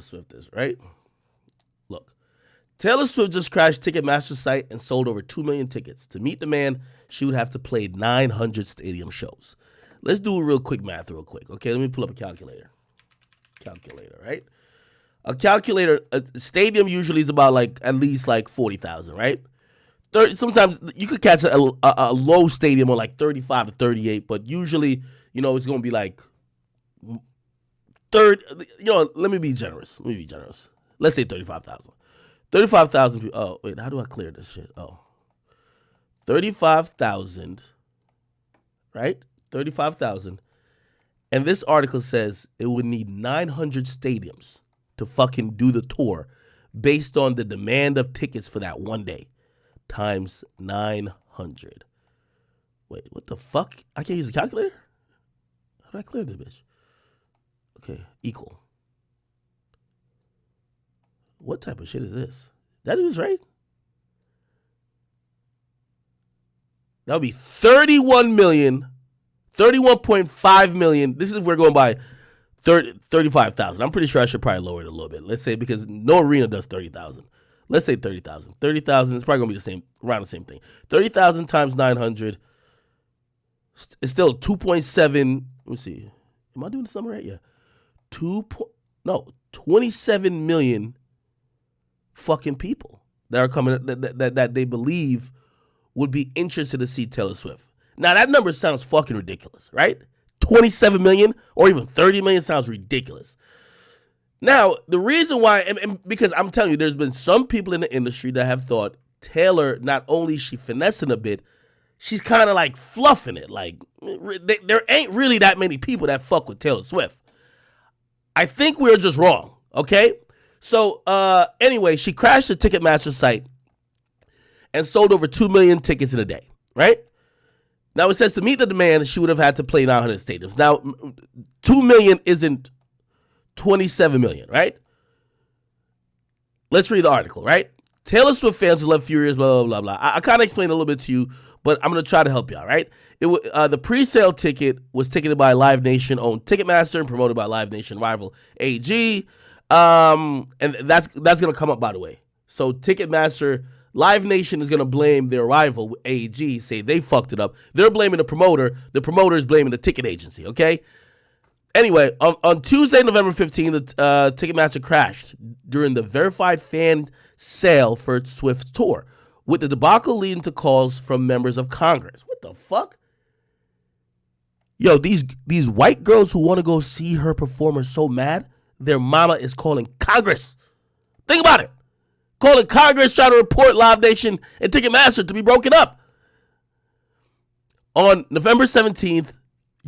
Swift is, right? Look, Taylor Swift just crashed Ticketmaster site and sold over 2 million tickets. To meet demand, she would have to play 900 stadium shows. Let's do a real quick math real quick. Okay, let me pull up a calculator. Right? A stadium usually is about at least 40,000, right? Sometimes you could catch a low stadium on 35 to 38, but usually, it's going to be let me be generous. Let's say 35,000. 35,000 people. Oh, wait, how do I clear this shit? Oh. 35,000, right? 35,000. And this article says it would need 900 stadiums to fucking do the tour based on the demand of tickets for that one day times 900. Wait, what the fuck? I can't use a calculator? How do I clear this bitch? Okay, equal. What type of shit is this? That is right? That would be 31 million, 31.5 million. This is if we're going by 35,000. I'm pretty sure I should probably lower it a little bit. Let's say, because no arena does 30,000. Let's say 30,000. 30,000 is probably going to be the same, around the same thing. 30,000 times 900 is still 2.7. Let me see. Am I doing the number right? Yeah. 27 million fucking people that are coming, that they believe would be interested to see Taylor Swift. Now, that number sounds fucking ridiculous, right? 27 million or even 30 million sounds ridiculous. Now, the reason why, and because I'm telling you, there's been some people in the industry that have thought Taylor, not only is she finessing a bit, she's kind of fluffing it. There ain't really that many people that fuck with Taylor Swift. I think we're just wrong, okay? So, anyway, she crashed the Ticketmaster site and sold over 2 million tickets in a day, right? Now, it says to meet the demand, she would have had to play 900 stadiums. Now, 2 million isn't 27 million, right? Let's read the article, right? Taylor Swift fans were left furious, blah, blah, blah, blah. I kind of explained a little bit to you, but I'm going to try to help you out, right? The pre-sale ticket was ticketed by Live Nation-owned Ticketmaster and promoted by Live Nation rival AG. And that's going to come up, by the way. So Ticketmaster, Live Nation is going to blame their rival AG, say they fucked it up. They're blaming the promoter. The promoter is blaming the ticket agency, okay? Anyway, on Tuesday, November 15th, the Ticketmaster crashed during the verified fan sale for its Swift tour, with the debacle leading to calls from members of Congress. What the fuck? Yo, these white girls who want to go see her perform are so mad, their mama is calling Congress. Think about it. Calling Congress, trying to report Live Nation and Ticketmaster to be broken up. On November 17th,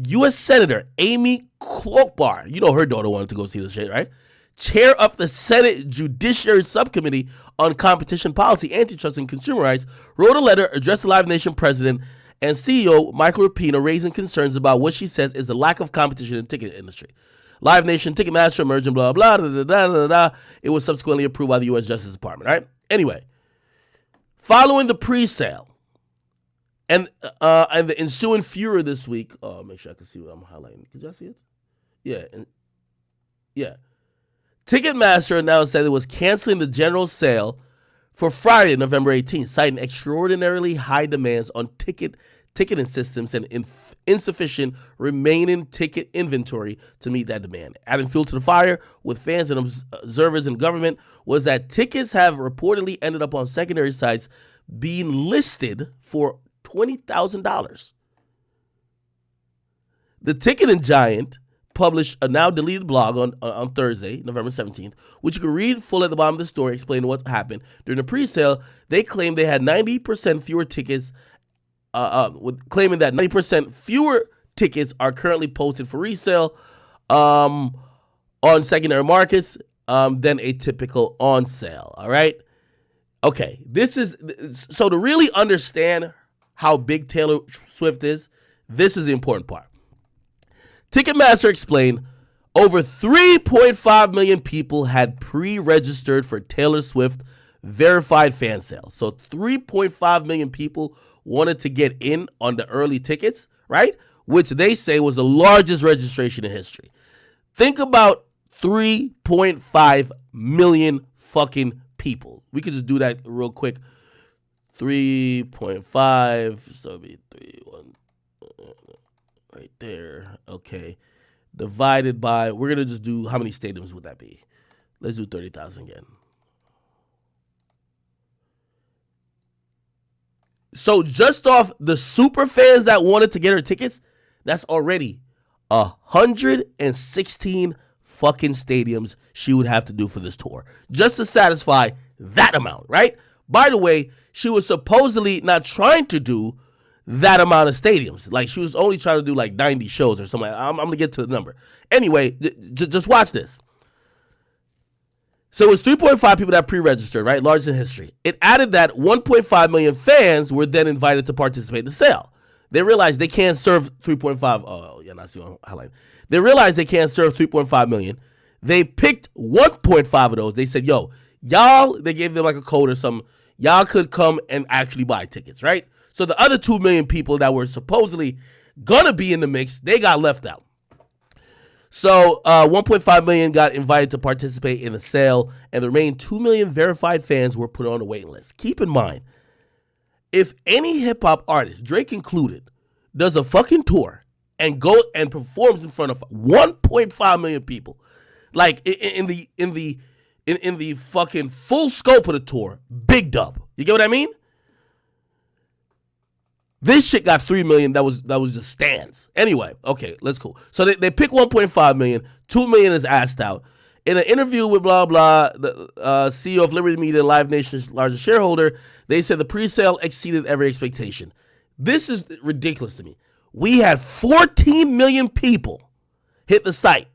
U.S. Senator Amy Klobuchar, you know her daughter wanted to go see this shit, right? Chair of the Senate Judiciary Subcommittee on Competition Policy, Antitrust, and Consumer Rights, wrote a letter addressed to Live Nation President and CEO Michael Rapino, raising concerns about what she says is the lack of competition in the ticket industry. Live Nation, Ticketmaster, emerging, blah, blah, blah, blah, blah, blah, blah. It was subsequently approved by the U.S. Justice Department, right? Anyway, following the pre-sale and the ensuing furor this week, make sure I can see what I'm highlighting. Did y'all see it? Yeah. Ticketmaster announced that it was canceling the general sale for Friday, November 18th, citing extraordinarily high demands on ticketing systems and insufficient remaining ticket inventory to meet that demand. Adding fuel to the fire with fans and observers in government was that tickets have reportedly ended up on secondary sites being listed for $20,000. The ticketing giant published a now deleted blog on Thursday, November 17th, which you can read full at the bottom of the story explaining what happened. During the pre-sale, they claimed they had 90% fewer tickets, claiming that 90% fewer tickets are currently posted for resale on secondary markets than a typical on sale, all right? Okay, so to really understand how big Taylor Swift is, this is the important part. Ticketmaster explained over 3.5 million people had pre-registered for Taylor Swift verified fan sales. So 3.5 million people wanted to get in on the early tickets, right? Which they say was the largest registration in history. Think about 3.5 million fucking people. We could just do that real quick. 3.5, so it'd be 1 right there. Okay. Divided by, we're going to just do, how many stadiums would that be? Let's do 30,000 again. So just off the super fans that wanted to get her tickets, that's already 116 fucking stadiums she would have to do for this tour just to satisfy that amount, right? By the way, she was supposedly not trying to do that amount of stadiums. Like, she was only trying to do like 90 shows or something. I'm going to get to the number. Anyway, just watch this. So it was 3.5 people that pre-registered, right? Largest in history. It added that 1.5 million fans were then invited to participate in the sale. They realized they can't serve 3.5. Oh, yeah, not see on highlight. They realized they can't serve 3.5 million. They picked 1.5 of those. They said, yo, y'all, they gave them like a code or something. Y'all could come and actually buy tickets, right? So the other 2 million people that were supposedly going to be in the mix, they got left out. So 1.5 million got invited to participate in the sale, and the remaining 2 million verified fans were put on the waiting list. Keep in mind, if any hip-hop artist, Drake included, does a fucking tour and go and performs in front of 1.5 million people, like in the fucking full scope of the tour, big dub. You get what I mean? This shit got 3 million. That was just stands. Anyway, okay, let's cool. So they pick 1.5 million. 2 million is asked out. In an interview with blah blah, the CEO of Liberty Media, Live Nation's largest shareholder, they said the pre-sale exceeded every expectation. This is ridiculous to me. We had 14 million people hit the site,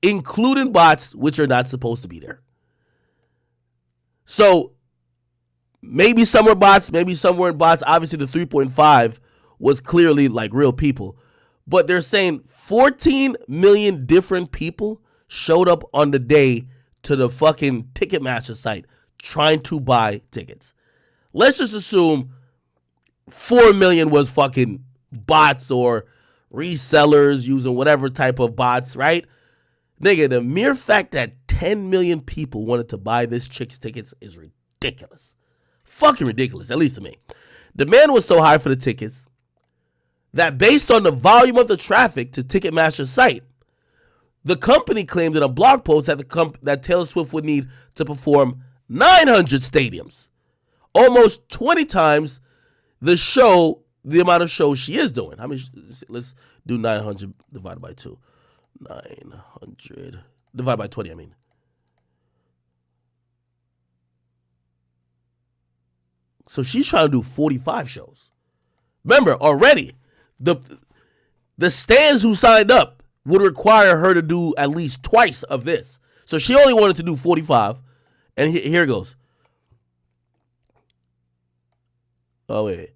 including bots, which are not supposed to be there. So maybe some were bots, maybe some weren't bots. Obviously, the 3.5 was clearly like real people. But they're saying 14 million different people showed up on the day to the fucking Ticketmaster site trying to buy tickets. Let's just assume 4 million was fucking bots or resellers using whatever type of bots, right? Nigga, the mere fact that 10 million people wanted to buy this chick's tickets is ridiculous. Fucking ridiculous, at least to me. Demand was so high for the tickets that based on the volume of the traffic to Ticketmaster's site, the company claimed in a blog post that Taylor Swift would need to perform 900 stadiums, almost 20 times the amount of shows she is doing. How many? Let's do 900 divided by 2. 900 divided by 20, I mean. So she's trying to do 45 shows. Remember, already, the stands who signed up would require her to do at least twice of this. So she only wanted to do 45. And here it goes. Oh, wait.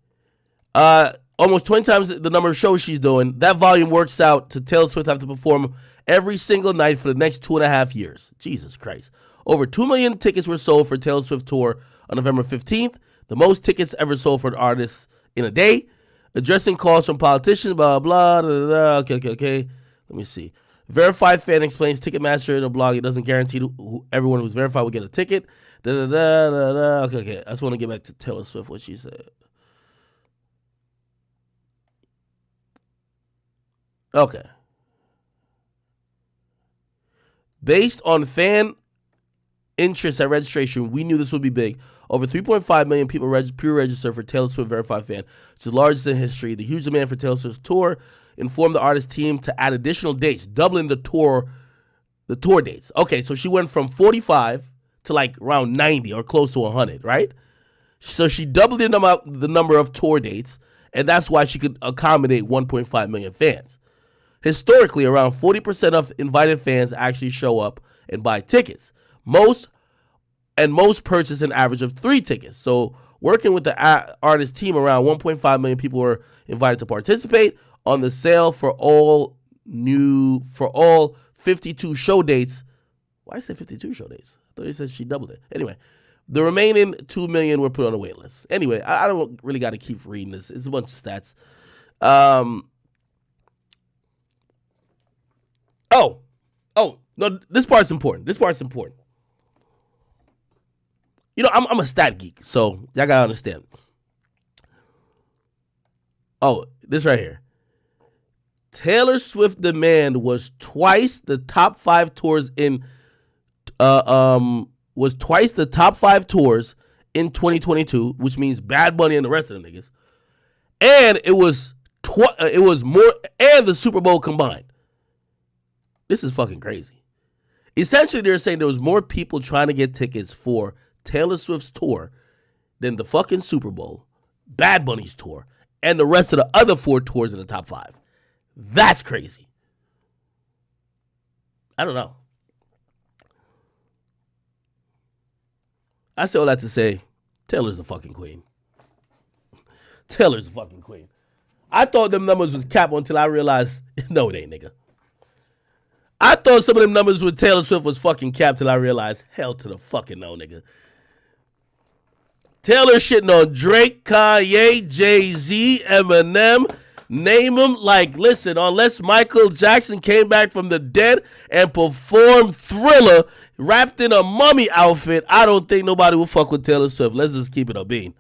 Almost 20 times the number of shows she's doing. That volume works out to Taylor Swift have to perform every single night for the next 2.5 years. Jesus Christ. Over 2 million tickets were sold for Taylor Swift tour on November 15th. The most tickets ever sold for an artist in a day. Addressing calls from politicians, blah, blah, blah. Okay. Let me see. Verified fan explains Ticketmaster in a blog. It doesn't guarantee everyone who's verified will get a ticket. Okay. I just want to get back to Taylor Swift, what she said. Okay. Based on fan interest at registration, we knew this would be big. Over 3.5 million people pre-registered for Taylor Swift Verified Fan. It's the largest in history. The huge demand for Taylor Swift's tour informed the artist team to add additional dates, doubling the tour dates. Okay, so she went from 45 to like around 90 or close to 100, right? So she doubled the number of tour dates, and that's why she could accommodate 1.5 million fans. Historically, around 40% of invited fans actually show up and buy tickets. Most purchase an average of 3 tickets. So working with the artist team, around 1.5 million people were invited to participate on the sale for all 52 show dates. Why say 52 show dates? I thought he said she doubled it. Anyway, the remaining 2 million were put on a wait list. Anyway, I don't really got to keep reading this. It's a bunch of stats. No, this part's important. This part's important. You know, I'm a stat geek, so y'all gotta understand. Oh, this right here. Taylor Swift demand was twice the top 5 tours in was twice the top 5 tours in 2022, which means Bad Bunny and the rest of them niggas. And it was more, and the Super Bowl combined. This is fucking crazy. Essentially, they're saying there was more people trying to get tickets for Taylor Swift's tour than the fucking Super Bowl, Bad Bunny's tour, and the rest of the other 4 tours in the top 5. That's crazy. I don't know. I say all that to say, Taylor's a fucking queen. Taylor's a fucking queen. I thought them numbers was cap until I realized, no, it ain't, nigga. I thought some of them numbers with Taylor Swift was fucking cap till I realized, hell to the fucking no, nigga. Taylor shitting on Drake, Kanye, Jay-Z, Eminem, name them. Like, listen, unless Michael Jackson came back from the dead and performed Thriller wrapped in a mummy outfit, I don't think nobody will fuck with Taylor Swift. Let's just keep it a bean.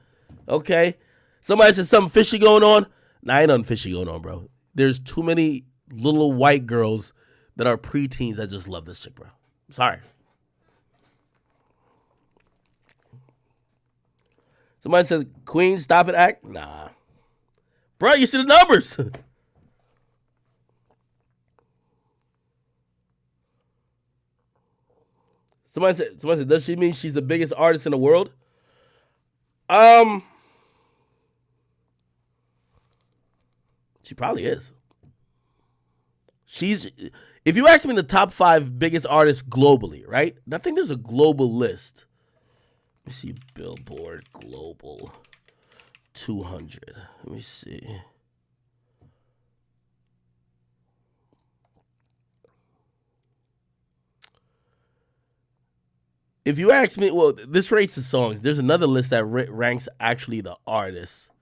Okay? Somebody said something fishy going on. Nah, ain't nothing fishy going on, bro. There's too many little white girls that are preteens that just love this chick, bro. I'm sorry. Somebody said, Queen, stop it, act. Nah. Bro, you see the numbers. Somebody said, does she mean she's the biggest artist in the world? She probably is. If you ask me the top 5 biggest artists globally, right? I think there's a global list. Let me see, Billboard Global 200. Let me see. If you ask me, well, this rates the songs. There's another list that ranks actually the artists.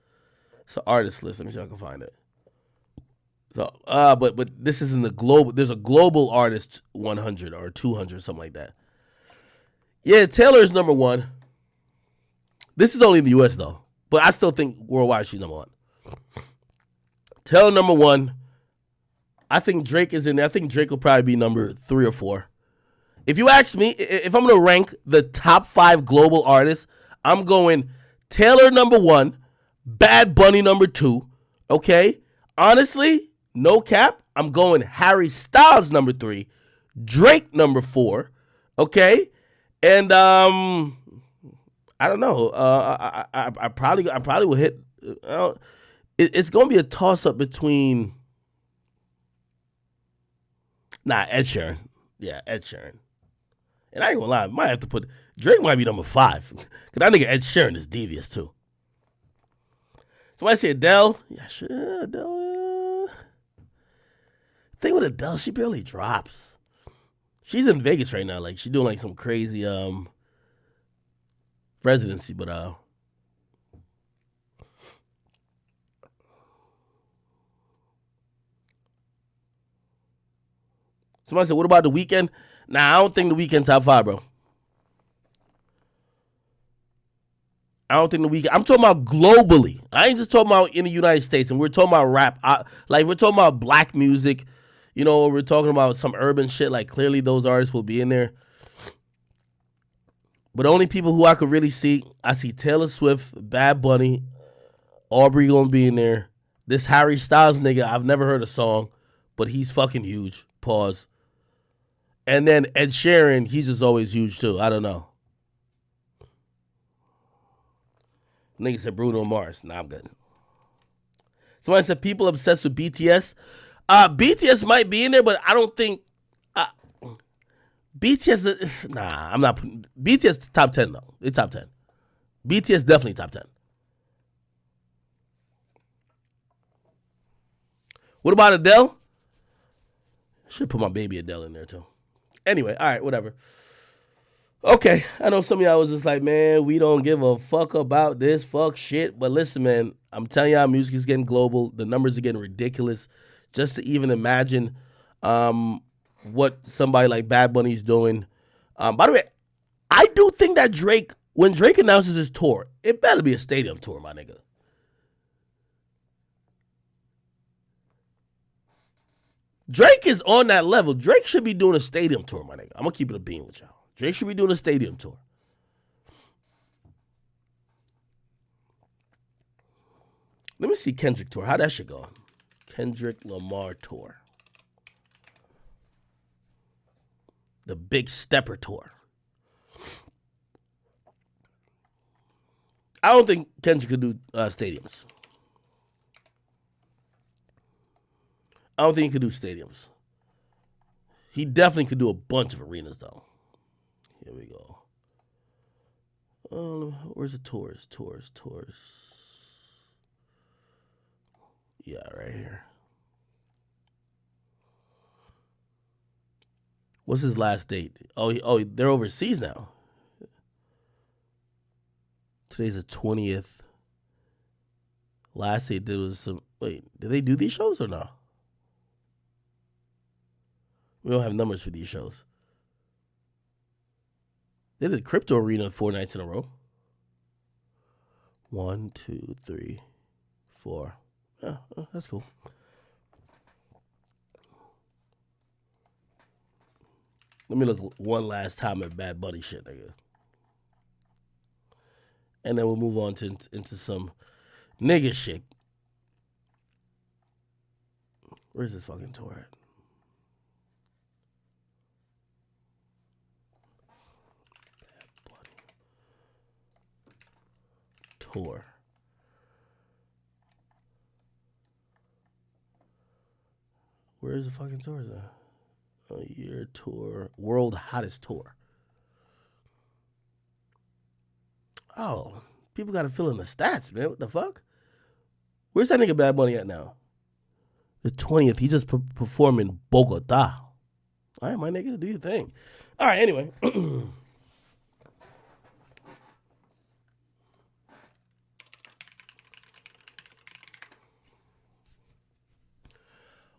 It's an artist list. Let me see if I can find it. So, but this isn't the global. There's a global artist 100 or 200, something like that. Yeah, Taylor's number 1. This is only in the U.S. though, but I still think worldwide she's number 1. Taylor number 1. I think Drake is in there. I think Drake will probably be number 3 or 4. If you ask me, if I'm gonna rank the top 5 global artists, I'm going Taylor number 1, Bad Bunny number 2. Okay, honestly, no cap, I'm going Harry Styles number 3, Drake number 4. Okay, and I don't know. I probably will hit. It's gonna be a toss up between. Ed Sheeran. Yeah, Ed Sheeran. And I ain't gonna lie, I might have to put Drake might be number 5 because that nigga Ed Sheeran is devious too. Somebody say Adele. Yeah, sure, Adele. Thing with Adele, she barely drops. She's in Vegas right now, like she's doing like some crazy residency, but somebody said, what about The Weeknd? Nah, I don't think The Weeknd top 5, bro. I don't think The Weeknd. I'm talking about globally. I ain't just talking about in the United States, and we're talking about rap. Like we're talking about black music. You know, we're talking about some urban shit. Like clearly those artists will be in there. But the only people who I could really see, I see Taylor Swift, Bad Bunny, Aubrey gonna be in there. This Harry Styles nigga, I've never heard a song, but he's fucking huge. Pause. And then Ed Sheeran, he's just always huge too. I don't know. Nigga said Bruno Mars. Nah, I'm good. Somebody said people obsessed with BTS. BTS might be in there, but I don't think BTS. Nah, I'm not. BTS top 10 though. It's top 10. BTS definitely top 10. What about Adele? Should put my baby Adele in there too. Anyway, all right, whatever. Okay, I know some of y'all was just like, man, we don't give a fuck about this fuck shit. But listen, man, I'm telling y'all, music is getting global. The numbers are getting ridiculous. Just to even imagine what somebody like Bad Bunny's doing. By the way, I do think that Drake, when Drake announces his tour, it better be a stadium tour, my nigga. Drake is on that level. Drake should be doing a stadium tour, my nigga. I'm gonna keep it a bean with y'all. Drake should be doing a stadium tour. Let me see Kendrick tour. How that shit going? Kendrick Lamar tour. The Big Stepper tour. I don't think Kendrick could do stadiums. I don't think he could do stadiums. He definitely could do a bunch of arenas, though. Here we go. Where's the tours? Tours. Yeah, right here. What's his last date? Oh, they're overseas now. Today's the 20th. Last they did was some. Wait, did they do these shows or no? We don't have numbers for these shows. They did Crypto Arena 4 nights in a row. 1, 2, 3, 4. Yeah, that's cool. Let me look one last time at Bad Bunny shit, nigga. And then we'll move on into some nigga shit. Where's this fucking tour at? Bad Bunny. Tour. Where's the fucking tours at? A year tour. World hottest tour. Oh, people got to fill in the stats, man. What the fuck? Where's that nigga Bad Bunny at now? The 20th. He just performed in Bogota. All right, my nigga, do your thing. All right, anyway.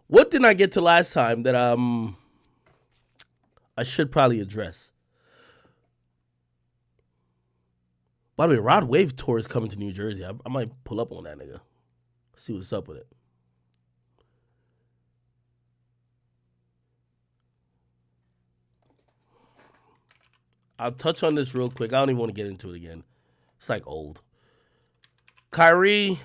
What didn't I get to last time that I should probably address? By the way, Rod Wave tour is coming to New Jersey. I might pull up on that nigga. See what's up with it. I'll touch on this real quick. I don't even want to get into it again. It's like old. Kyrie